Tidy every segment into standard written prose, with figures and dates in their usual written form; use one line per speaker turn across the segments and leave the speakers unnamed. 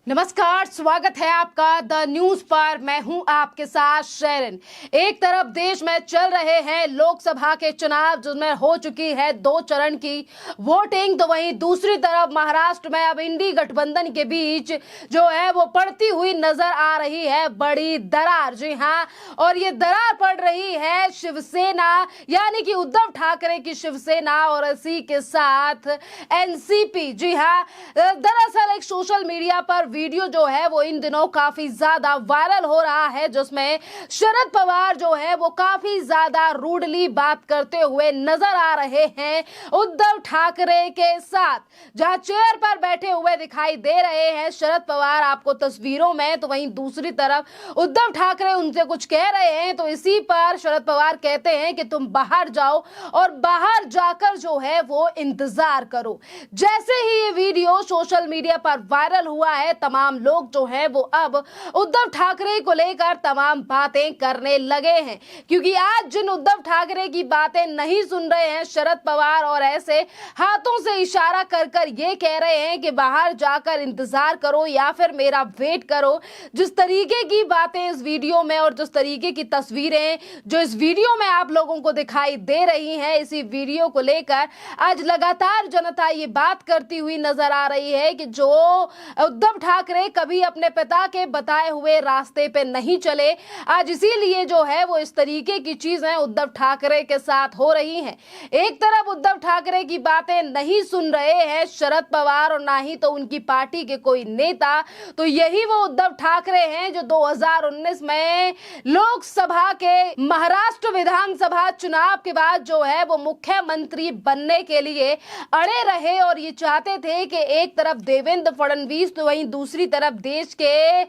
नमस्कार, स्वागत है आपका द न्यूज पर। मैं हूं आपके साथ शेरन। एक तरफ देश में चल रहे हैं लोकसभा के चुनाव, जिसमें हो चुकी है 2 चरण की वोटिंग, तो वहीं दूसरी तरफ महाराष्ट्र में अब इंडी गठबंधन के बीच जो है वो पड़ती हुई नजर आ रही है बड़ी दरार। जी हां, और ये दरार पड़ रही है शिवसेना यानी कि उद्धव ठाकरे की शिवसेना और इसी के साथ एनसीपी। जी हां, दरअसल एक सोशल मीडिया पर वीडियो जो है वो इन दिनों काफी ज्यादा वायरल हो रहा है, जिसमें शरद पवार जो है वो काफी ज्यादा रूडली बात करते हुए नजर आ रहे हैं उद्धव ठाकरे के साथ, जहां चेयर पर बैठे हुए दिखाई दे रहे हैं शरद पवार आपको तस्वीरों में, तो वहीं दूसरी तरफ उद्धव ठाकरे उनसे कुछ कह रहे हैं। तो इसी पर शरद पवार कहते हैं कि तुम बाहर जाओ और बाहर जाकर जो है वो इंतजार करो। जैसे ही ये वीडियो सोशल मीडिया पर वायरल हुआ है, तमाम लोग जो हैं वो अब उद्धव ठाकरे को लेकर तमाम बातें करने लगे हैं, क्योंकि आज जिन उद्धव ठाकरे की बातें नहीं सुन रहे हैं शरद पवार और ऐसे हाथों से इशारा कर कर ये कह रहे हैं कि बाहर जाकर इंतजार करो या फिर मेरा वेट करो। जिस तरीके की बातें इस वीडियो में और जिस तरीके की तस्वीरें जो इस वीडियो में आप लोगों को दिखाई दे रही हैं, इसी वीडियो को लेकर आज लगातार जनता ये बात करती हुई नजर आ रही है कि जो उद्धव ठाकरे कभी अपने पिता के बताए हुए रास्ते पे नहीं चले, आज इसीलिए जो है वो इस तरीके की चीजें उद्धव ठाकरे के साथ हो रही हैं। एक तरफ उद्धव ठाकरे की बातें नहीं सुन रहे हैं शरद पवार और ना ही तो उनकी पार्टी के कोई नेता, तो यही वो उद्धव ठाकरे हैं जो 2019 में लोकसभा के महाराष्ट्र विधानसभा चुनाव के बाद जो है वो मुख्यमंत्री बनने के लिए अड़े रहे और ये चाहते थे कि एक तरफ देवेंद्र फडणवीस तो वहीं दूसरी तरफ देश के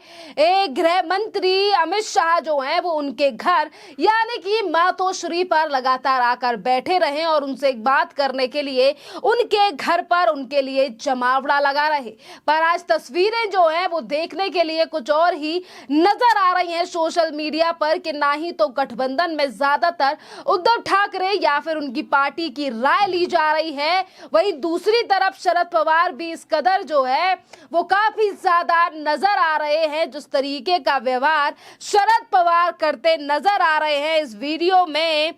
गृह मंत्री अमित शाह जो हैं वो उनके घर यानी कि मातोश्री पर लगातार आकर बैठे रहे और उनसे एक बात करने के लिए उनके घर पर उनके लिए जमावड़ा लगा रहे। पर आज तस्वीरें जो हैं वो देखने के लिए कुछ और ही नजर आ रही हैं सोशल मीडिया पर कि ना ही तो गठबंधन में ज्यादातर उद्धव ठाकरे या फिर उनकी पार्टी की राय ली जा रही है, वहीं दूसरी तरफ शरद पवार भी इस कदर जो है वो काफी ज्यादा नजर आ रहे हैं। जिस तरीके का व्यवहार शरद पवार करते नजर आ रहे हैं इस वीडियो में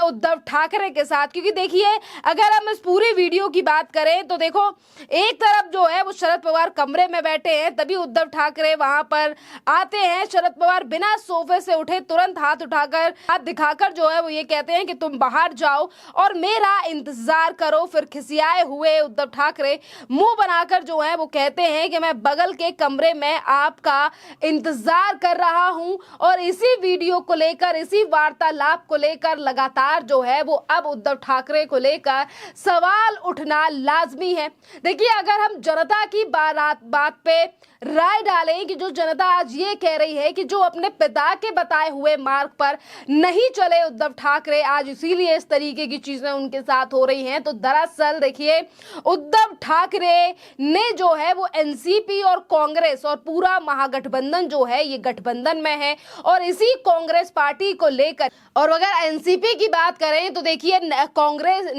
उद्धव ठाकरे के साथ, क्योंकि देखिए अगर हम इस पूरी वीडियो की बात करें तो देखो एक तरफ जो है वो शरद पवार कमरे में बैठे हैं, तभी उद्धव ठाकरे वहां पर आते हैं। शरद पवार बिना सोफे से उठे तुरंत हाथ उठाकर हाथ दिखाकर जो है वो ये कहते हैं कि तुम बाहर जाओ और मेरा इंतजार करो। फिर खिसियाए हुए उद्धव ठाकरे मुंह बनाकर जो है वो कहते हैं कि मैं बगल के कमरे में आपका इंतजार कर रहा हूं। और इसी वीडियो को लेकर इसी वार्तालाप को लेकर लगातार जो है वो अब उद्धव ठाकरे को लेकर सवाल उठना लाजमी है। देखिए अगर हम जनता की बात पे राय डालें कि जो जनता आज ये कह रही है कि जो अपने पिता के बताए हुए मार्ग पर नहीं चले उद्धव ठाकरे, आज इसीलिए इस तरीके की चीजें उनके साथ हो रही हैं, तो दरअसल देखिए उद्धव ठाकरे ने जो है वो एनसीपी और कांग्रेस और पूरा महागठबंधन जो है ये गठबंधन में है और इसी कांग्रेस पार्टी को लेकर, और अगर एनसीपी की बात करें तो देखिए कांग्रेस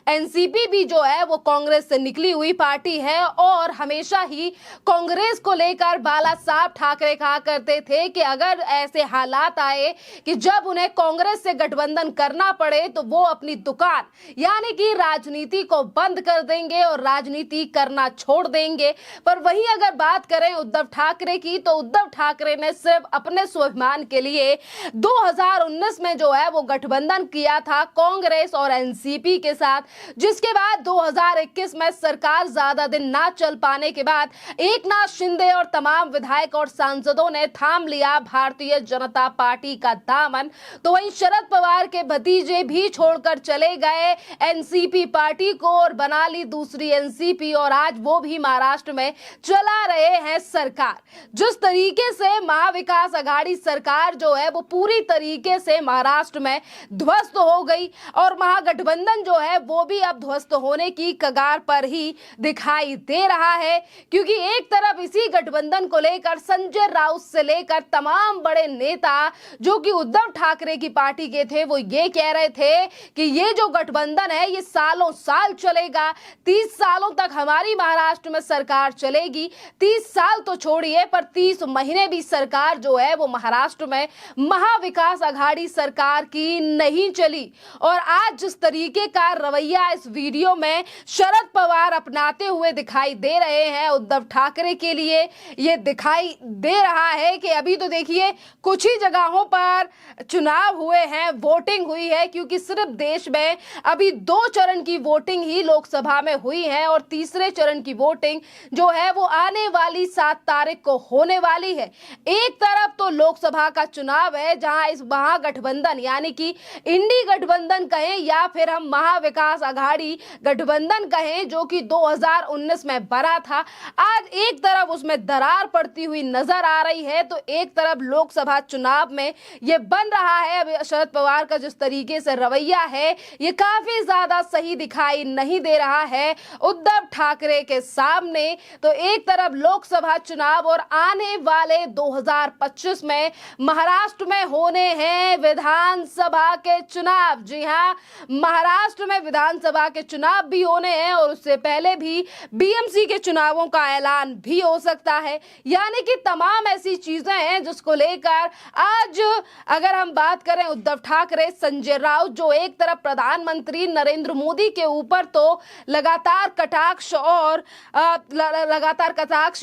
एनसीपी भी जो है वो कांग्रेस से निकली हुई पार्टी है और हमेशा ही कांग्रेस को लेकर बाला साहब ठाकरे कहा करते थे कि अगर ऐसे हालात आए कि जब उन्हें कांग्रेस से गठबंधन करना पड़े तो वो अपनी दुकान यानी कि राजनीति को बंद कर देंगे और राजनीति करना छोड़ देंगे। पर वहीं अगर बात करें उद्धव ठाकरे की तो उद्धव ठाकरे ने सिर्फ अपने स्वाभिमान के लिए 2019 में जो है वो गठबंधन किया था कांग्रेस और एनसीपी के साथ, जिसके बाद 2021 में सरकार ज्यादा दिन ना चल पाने के बाद एकनाथ शिंदे और तमाम विधायक और सांसदों ने थाम लिया भारतीय जनता पार्टी का दामन। तो वहीं शरद पवार के भतीजे भी छोड़कर चले गए एनसीपी पार्टी को और बना ली दूसरी एनसीपी और आज वो भी महाराष्ट्र में चला रहे हैं सरकार। जिस तरीके से महाविकास आघाड़ी सरकार जो है वो पूरी तरीके से महाराष्ट्र में ध्वस्त हो गई और महागठबंधन जो है वो भी अब ध्वस्त होने की कगार पर ही दिखाई दे रहा है, क्योंकि एक तरफ इसी इंडी गठबंधन को लेकर संजय राउत से लेकर तमाम बड़े नेता जो कि उद्धव ठाकरे की पार्टी के थे, वो ये कह रहे थे कि ये जो गठबंधन है ये सालों साल चलेगा, 30 सालों तक हमारी महाराष्ट्र में सरकार चलेगी। 30 साल तो छोड़िए, पर 30 महीने भी सरकार जो है वो महाराष्ट्र में महाविकास आघाड़ी सरकार की नहीं चली। और आज जिस तरीके का रवैया इस वीडियो में शरद पवार अपनाते हुए दिखाई दे रहे हैं उद्धव ठाकरे के लिए, ये दिखाई दे रहा है कि अभी तो देखिए कुछ ही जगहों पर चुनाव हुए हैं, वोटिंग हुई है, क्योंकि सिर्फ देश में अभी 2 चरण की वोटिंग ही लोकसभा में हुई है और तीसरे चरण की वोटिंग जो है वो आने वाली 7 तारीख को होने वाली है। एक तरफ तो लोकसभा का चुनाव है जहां इस महागठबंधन यानी कि इंडी गठबंधन कहें या फिर हम महाविकास आघाड़ी गठबंधन कहें जो कि 2019 में बना था, आज एक तरफ उसमें दरार पड़ती हुई नजर आ रही है तो एक तरफ लोकसभा चुनाव में ये बन रहा है। अब शरद पवार का जिस तरीके से रवैया है ये काफी ज्यादा सही दिखाई नहीं दे रहा है उद्धव ठाकरे के सामने। तो एक तरफ लोकसभा चुनाव और आने वाले 2025 में महाराष्ट्र में होने हैं विधानसभा के चुनाव। जी हां, महाराष्ट्र में विधानसभा के चुनाव भी होने हैं और उससे पहले भी बीएमसी के चुनावों का ऐलान भी हो सकता है। यानी कि तमाम ऐसी चीजें हैं जिसको लेकर आज अगर हम बात करें उद्धव ठाकरे, संजय राउत जो एक तरफ प्रधानमंत्री नरेंद्र मोदी के ऊपर तो लगातार कटाक्ष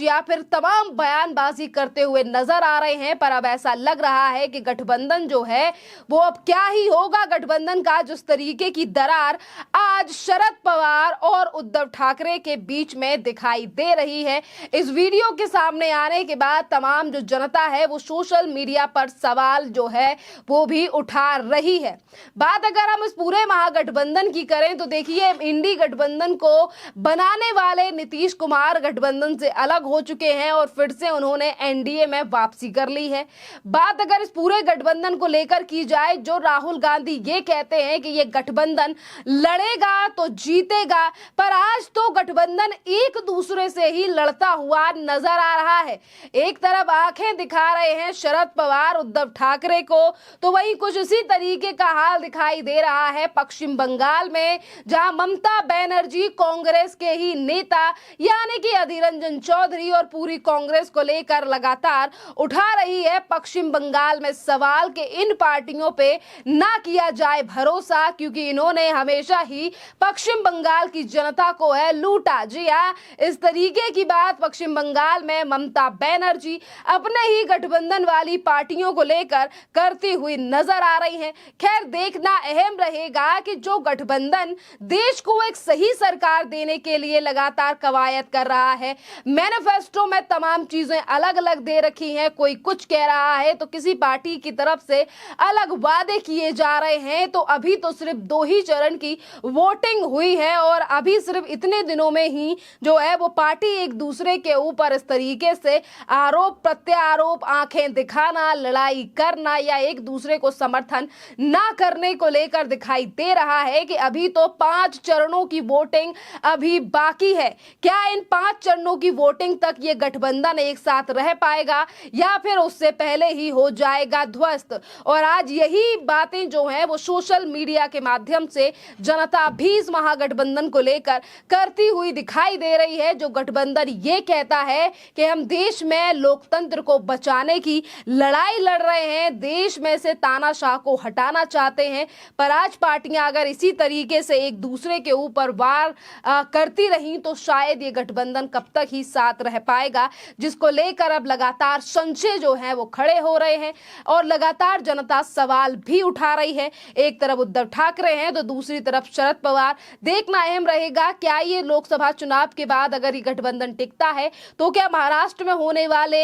या फिर तमाम बयानबाजी करते हुए नजर आ रहे हैं, पर अब ऐसा लग रहा है कि गठबंधन जो है वो अब क्या ही होगा गठबंधन का, जिस तरीके की दरार आज शरद पवार और उद्धव ठाकरे के बीच में दिखाई दे रही है। इस वीडियो के सामने आने के बाद तमाम जो जनता है वो सोशल मीडिया पर सवाल जो है वो भी उठा रही है। बात अगर हम इस पूरे महागठबंधन की करें तो देखिए इंडी गठबंधन को बनाने वाले नीतीश कुमार गठबंधन से अलग हो चुके हैं और फिर से उन्होंने एनडीए में वापसी कर ली है। बात अगर इस पूरे गठबंधन को लेकर की जाए, जो राहुल गांधी ये कहते हैं कि ये गठबंधन लड़ेगा तो जीतेगा, पर आज तो गठबंधन एक दूसरे से ही लड़ता हुआ नजर आ रहा है। एक तरफ आंखें दिखा रहे हैं शरद पवार उद्धव ठाकरे को, तो वहीं कुछ इसी तरीके का हाल दिखाई दे रहा है पश्चिम बंगाल में, जहां ममता बनर्जी कांग्रेस के ही नेता यानी कि अधीर रंजन चौधरी और पूरी कांग्रेस को लेकर लगातार उठा रही है पश्चिम बंगाल में सवाल कि इन पार्टियों पे ना किया जाए भरोसा, क्योंकि इन्होंने हमेशा ही पश्चिम बंगाल की जनता को है लूटा। जी हाँ, इस तरीके की बात पश्चिम बंगाल में ममता बनर्जी अपने ही गठबंधन वाली पार्टियों को लेकर करती हुई नजर आ रही हैं। खैर, देखना अहम रहेगा कि जो गठबंधन देश को एक सही सरकार देने के लिए लगातार कवायद कर रहा है, मैनिफेस्टो में तमाम चीजें अलग अलग दे रखी हैं, कोई कुछ कह रहा है तो किसी पार्टी की तरफ से अलग वादे किए जा रहे हैं। तो अभी तो सिर्फ 2 ही चरण की वोटिंग हुई है और अभी सिर्फ इतने दिनों में ही जो है वो पार्टी एक दूसरे के ऊपर इस तरीके से आरोप प्रत्यारोप, आंखें दिखाना, लड़ाई करना या एक दूसरे को समर्थन ना करने को लेकर दिखाई दे रहा है कि अभी तो 5 चरणों की वोटिंग अभी बाकी है। क्या इन 5 चरणों की वोटिंग तक ये गठबंधन एक साथ रह पाएगा या फिर उससे पहले ही हो जाएगा ध्वस्त? और आज यही बातें जो हैं वो सोशल मीडिया के माध्यम से जनता भी इस महागठबंधन को लेकर करती हुई दिखाई दे रही है। जो गठबंधन ये कहता है कि हम देश में लोकतंत्र को बचाने की लड़ाई लड़ रहे हैं, देश में से तानाशाह को हटाना चाहते हैं, पर आज पार्टियां अगर इसी तरीके से एक दूसरे के ऊपर वार करती रही तो शायद ये गठबंधन कब तक ही साथ रह पाएगा, जिसको लेकर अब लगातार संशय जो है वो खड़े हो रहे हैं और लगातार जनता सवाल भी उठा रही है। एक तरफ उद्धव ठाकरे हैं तो दूसरी तरफ शरद पवार। देखना अहम रहेगा क्या ये लोकसभा चुनाव के बाद अगर ये गठबंधन टिकता है तो क्या महाराष्ट्र में होने वाले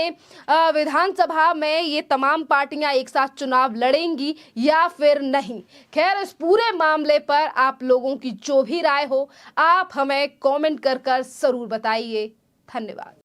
विधानसभा में ये तमाम पार्टियां एक साथ चुनाव लड़ेंगी या फिर नहीं। खैर, इस पूरे मामले पर आप लोगों की जो भी राय हो आप हमें कमेंट कर जरूर बताइए। धन्यवाद।